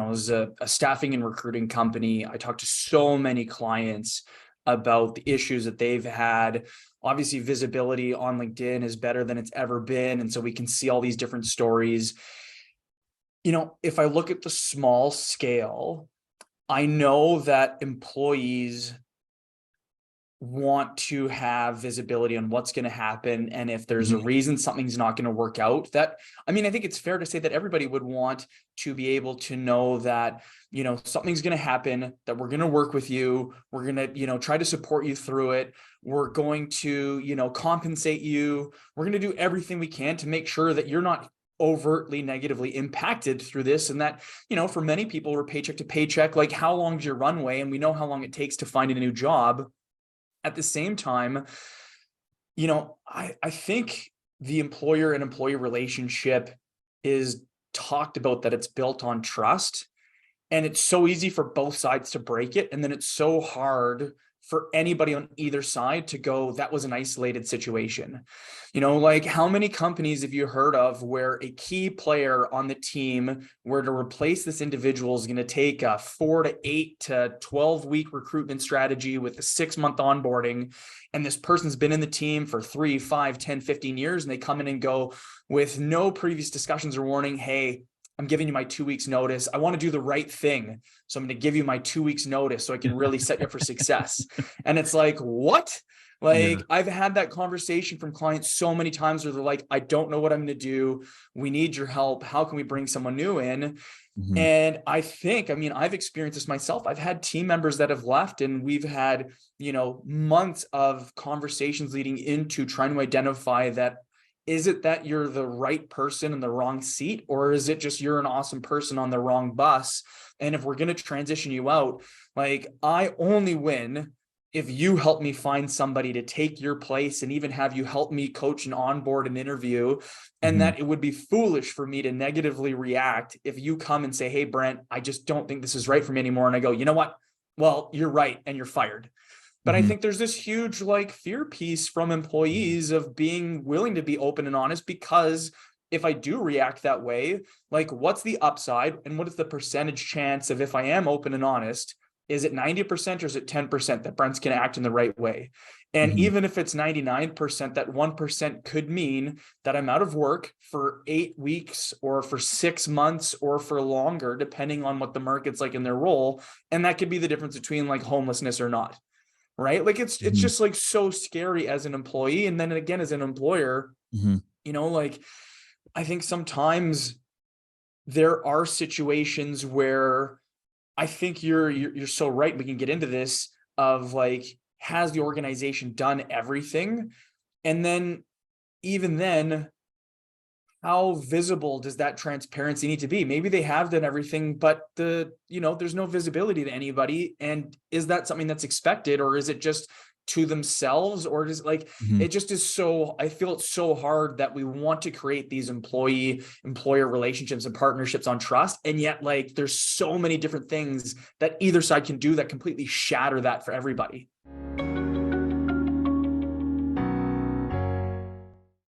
As a staffing and recruiting company, I talk to so many clients about the issues that they've had. Obviously, visibility on LinkedIn is better than it's ever been. And so we can see all these different stories. If I look at the small scale, I know that employees want to have visibility on what's going to happen. And if there's a reason something's not going to work out, I think it's fair to say that everybody would want to be able to know that, something's going to happen, that we're going to work with you. We're going to, try to support you through it. We're going to, compensate you. We're going to do everything we can to make sure that you're not overtly negatively impacted through this. And that, for many people, we're paycheck to paycheck. Like, how long's your runway? And we know how long it takes to find a new job. At the same time, I think the employer and employee relationship is talked about that it's built on trust, and it's so easy for both sides to break it. And then it's so hard for anybody on either side to go, that was an isolated situation. Like, how many companies have you heard of where a key player on the team, where to replace this individual is going to take a 4 to 8 to 12 week recruitment strategy with a 6-month onboarding. And this person's been in the team for 3, 5, 10, 15 years. And they come in and go with no previous discussions or warning. Hey, I'm giving you my 2 weeks notice. I want to do the right thing. So I'm going to give you my 2 weeks notice so I can really set you up for success. And it's like, what? Like, yeah. I've had that conversation from clients so many times where they're like, I don't know what I'm going to do. We need your help. How can we bring someone new in? And I think, I've experienced this myself. I've had team members that have left, and we've had, months of conversations leading into trying to identify that, is it that you're the right person in the wrong seat, or is it just you're an awesome person on the wrong bus? And if we're going to transition you out, like, I only win if you help me find somebody to take your place and even have you help me coach and onboard an interview. And that it would be foolish for me to negatively react if you come and say, hey, Brent, I just don't think this is right for me anymore. And I go, you know what? Well, you're right. And you're fired. But I think there's this huge fear piece from employees of being willing to be open and honest, because if I do react that way, what's the upside and what is the percentage chance of, if I am open and honest, is it 90% or is it 10% that Brent's going to act in the right way? And even if it's 99%, that 1% could mean that I'm out of work for 8 weeks or for 6 months or for longer, depending on what the market's like in their role. And that could be the difference between homelessness or not. Right? It's just so scary as an employee. And then again, as an employer, I think sometimes there are situations where I think you're so right. We can get into this of has the organization done everything? And then even then, how visible does that transparency need to be? Maybe they have done everything, but there's no visibility to anybody. And is that something that's expected, or is it just to themselves, or just it just is so, I feel it's so hard that we want to create these employer relationships and partnerships on trust. And yet there's so many different things that either side can do that completely shatter that for everybody.